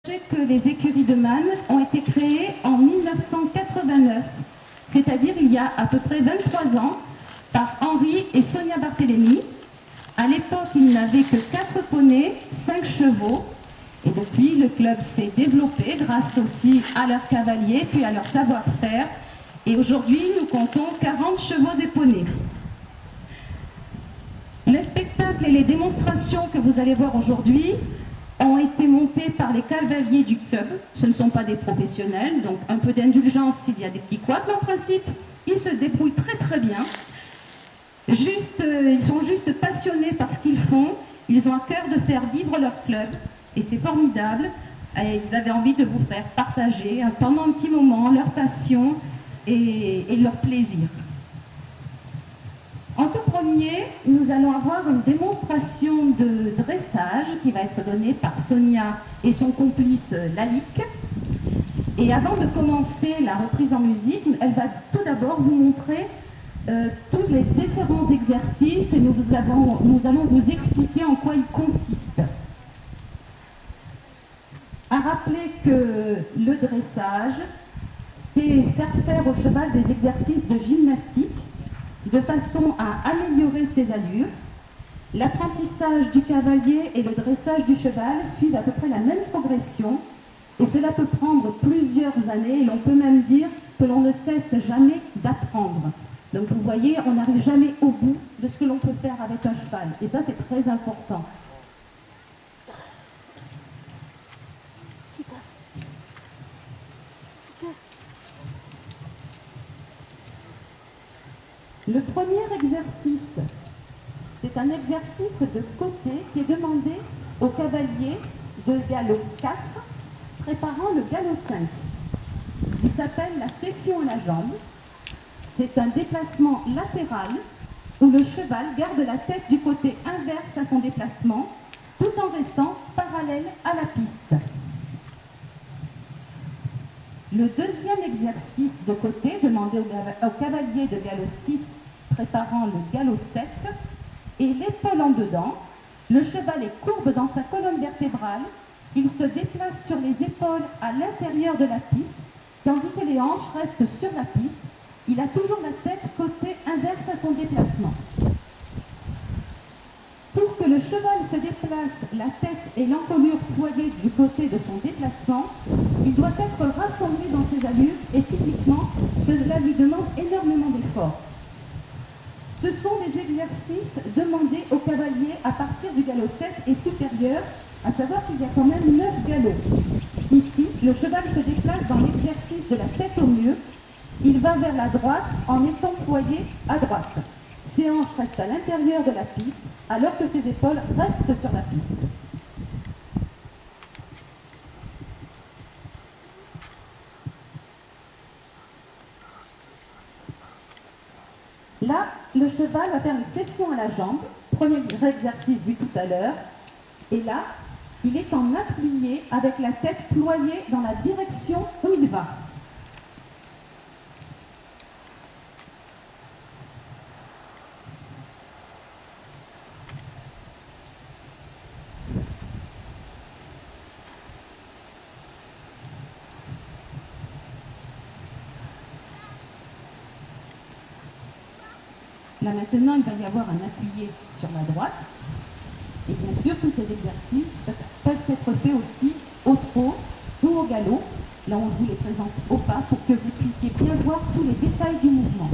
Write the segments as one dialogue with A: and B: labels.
A: Que les écuries de Man ont été créées en 1989, c'est-à-dire il y a à peu près 23 ans, par Henri et Sonia Barthélémy. À l'époque, ils n'avaient que 4 poneys, 5 chevaux, et depuis, le club s'est développé grâce aussi à leurs cavaliers, puis à leur savoir-faire, et aujourd'hui, nous comptons 40 chevaux et poneys. Les spectacles et les démonstrations que vous allez voir aujourd'hui ont été montés par les cavaliers du club. Ce ne sont pas des professionnels, donc un peu d'indulgence s'il y a des petits couacs, mais en principe, ils se débrouillent très très bien. Ils sont juste passionnés par ce qu'ils font, ils ont à cœur de faire vivre leur club, et c'est formidable. Et ils avaient envie de vous faire partager pendant un petit moment leur passion et leur plaisir. En tout premier, nous allons avoir une démonstration de dressage qui va être donnée par Sonia et son complice Lalique. Et avant de commencer la reprise en musique, elle va tout d'abord vous montrer tous les différents exercices et nous allons vous expliquer en quoi ils consistent. À rappeler que le dressage, c'est faire au cheval des exercices de gymnastique de façon à améliorer ses allures. L'apprentissage du cavalier et le dressage du cheval suivent à peu près la même progression et cela peut prendre plusieurs années et l'on peut même dire que l'on ne cesse jamais d'apprendre. Donc vous voyez, on n'arrive jamais au bout de ce que l'on peut faire avec un cheval et ça c'est très important. Le premier exercice, c'est un exercice de côté qui est demandé au cavalier de galop 4, préparant le galop 5. Il s'appelle la cession à la jambe. C'est un déplacement latéral où le cheval garde la tête du côté inverse à son déplacement, tout en restant parallèle à la piste. Le deuxième exercice de côté, demandé au cavalier de galop 6, préparant le galop 7, et l'épaule en dedans. Le cheval est courbe dans sa colonne vertébrale, il se déplace sur les épaules à l'intérieur de la piste, tandis que les hanches restent sur la piste. Il a toujours la tête côté inverse à son déplacement. Pour que le cheval se déplace, la tête et l'encolure ployée du côté de son déplacement, il doit être rassemblé dans ses allures et physiquement, cela lui demande énormément d'efforts. Ce sont des exercices demandés au cavalier à partir du galop 7 et supérieur, à savoir qu'il y a quand même 9 galops. Ici, le cheval se déplace dans l'exercice de la tête au mieux. Il va vers la droite en étant ployé à droite. Ses hanches restent à l'intérieur de la piste, alors que ses épaules restent sur la piste. Là, le cheval va faire une cession à la jambe, premier exercice vu tout à l'heure, et là, il est en appuyé avec la tête ployée dans la direction où il va. Là maintenant, il va y avoir un appuyé sur la droite. Et bien sûr, tous ces exercices peuvent être faits aussi au trot ou au galop. Là, on vous les présente au pas pour que vous puissiez bien voir tous les détails du mouvement.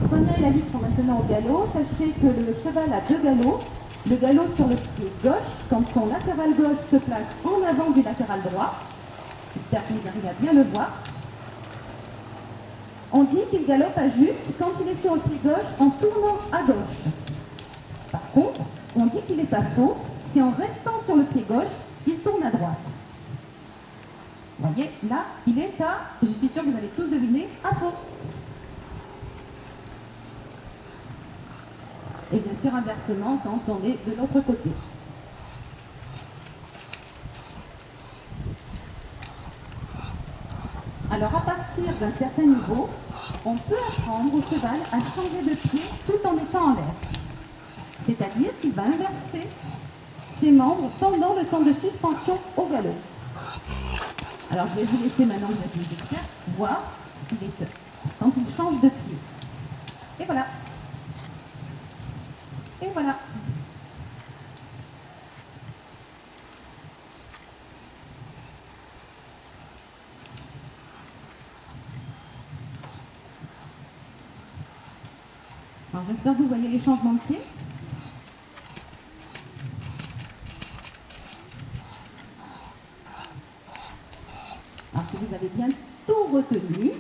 A: Sonia et Lalique sont maintenant au galop. Sachez que le cheval a 2 galops. Le galop sur le pied gauche, quand son latéral gauche se place en avant du latéral droit. J'espère que vous arrivez à bien le voir. On dit qu'il galope à juste quand il est sur le pied gauche en tournant à gauche. Par contre, on dit qu'il est à faux si en restant sur le pied gauche, il tourne à droite. Vous voyez, là, il est à, je suis sûre que vous avez tous deviné, à faux. Et bien sûr inversement quand on est de l'autre côté. Alors à partir d'un certain niveau, on peut apprendre au cheval à changer de pied tout en étant en l'air. C'est-à-dire qu'il va inverser ses membres pendant le temps de suspension au galop. Alors je vais vous laisser maintenant, vous êtes les experts, voir s'il est quand il change de pied. Et voilà. Et voilà. Alors j'espère que vous voyez les changements de pied. Alors si vous avez bien tout retenu,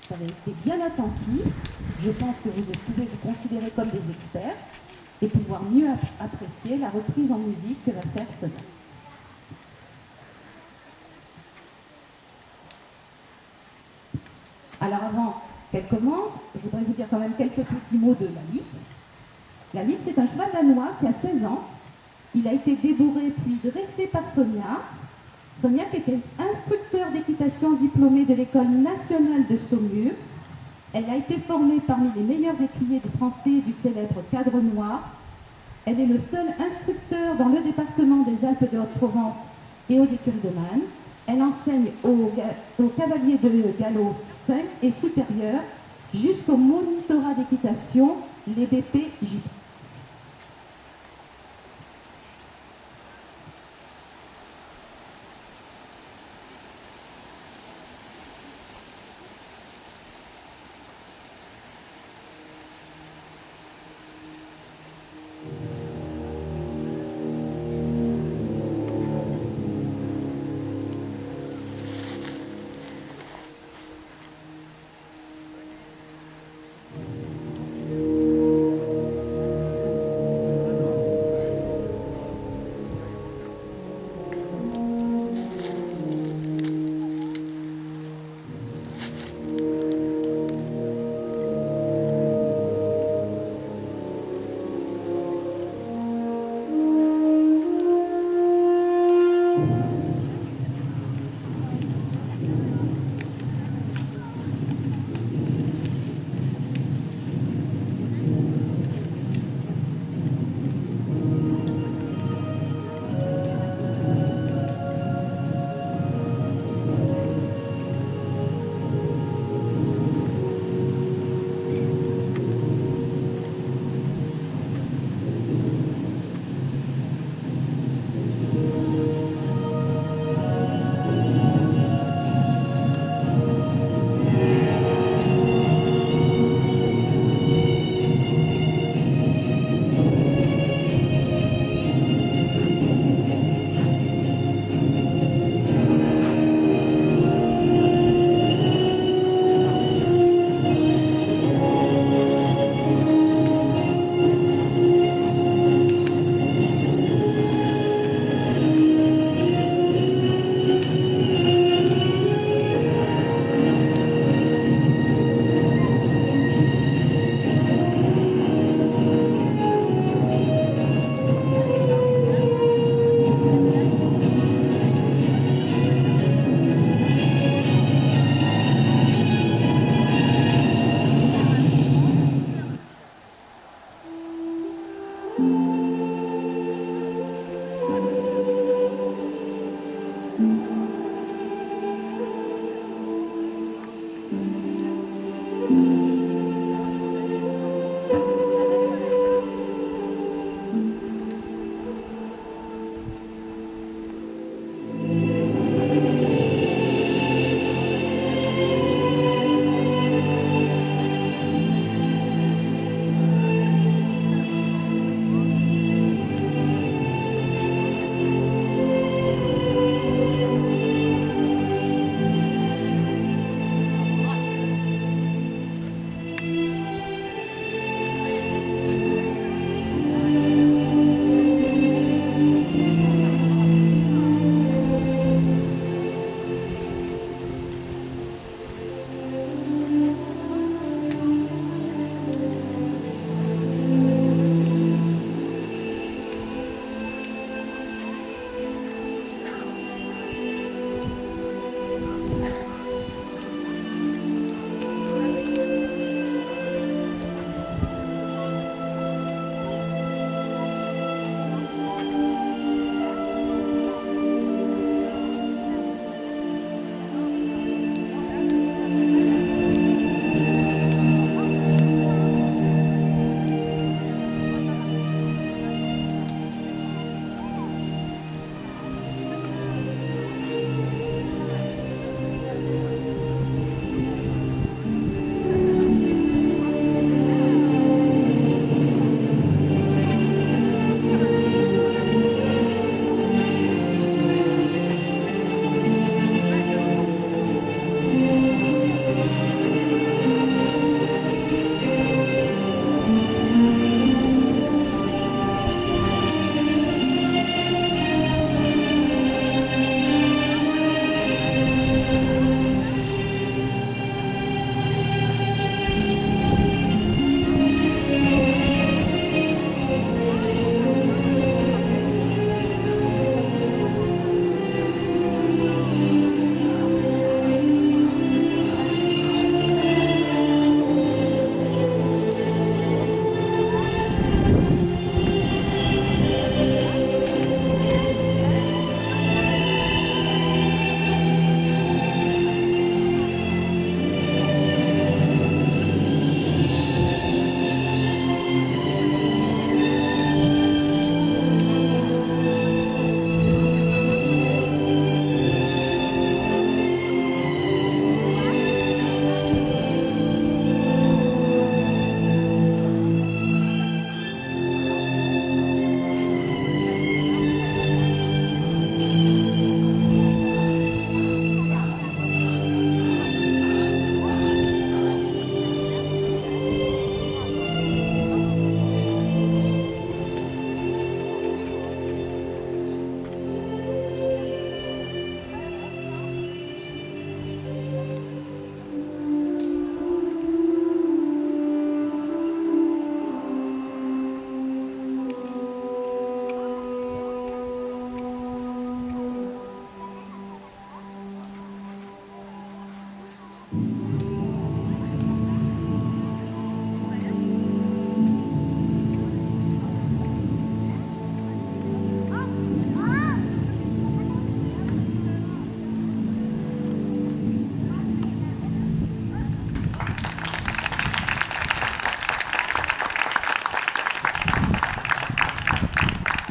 A: vous avez été bien attentif, je pense que vous pouvez vous considérer comme des experts et pouvoir mieux apprécier la reprise en musique que va faire Sonia. Alors avant qu'elle commence, je voudrais vous dire quand même quelques petits mots de Lalique. Lalique, c'est un cheval danois qui a 16 ans. Il a été débourré puis dressé par Sonia. Sonia qui était instructeur d'équitation diplômée de l'École nationale de Saumur. Elle a été formée parmi les meilleurs écuyers de français du célèbre Cadre Noir. Elle est le seul instructeur dans le département des Alpes de Haute-Provence et aux écuries de Man. Elle enseigne aux cavaliers de galop 5 et supérieur jusqu'au monitorat d'équitation, les BP gypsy.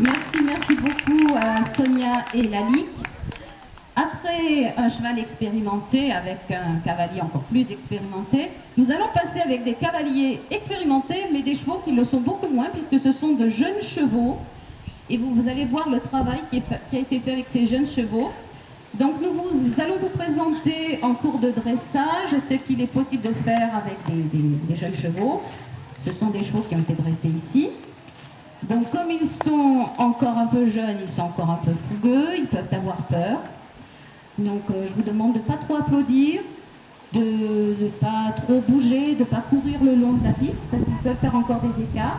A: Merci beaucoup Sonia et Lalique. Après un cheval expérimenté avec un cavalier encore plus expérimenté, nous allons passer avec des cavaliers expérimentés, mais des chevaux qui le sont beaucoup moins, puisque ce sont de jeunes chevaux. Et vous allez voir le travail qui a été fait avec ces jeunes chevaux. Donc nous allons vous présenter en cours de dressage ce qu'il est possible de faire avec des jeunes chevaux. Ce sont des chevaux qui ont été dressés ici. Donc comme ils sont encore un peu jeunes, ils sont encore un peu fougueux, ils peuvent avoir peur. Donc je vous demande de ne pas trop applaudir, de ne pas trop bouger, de ne pas courir le long de la piste, parce qu'ils peuvent faire encore des écarts.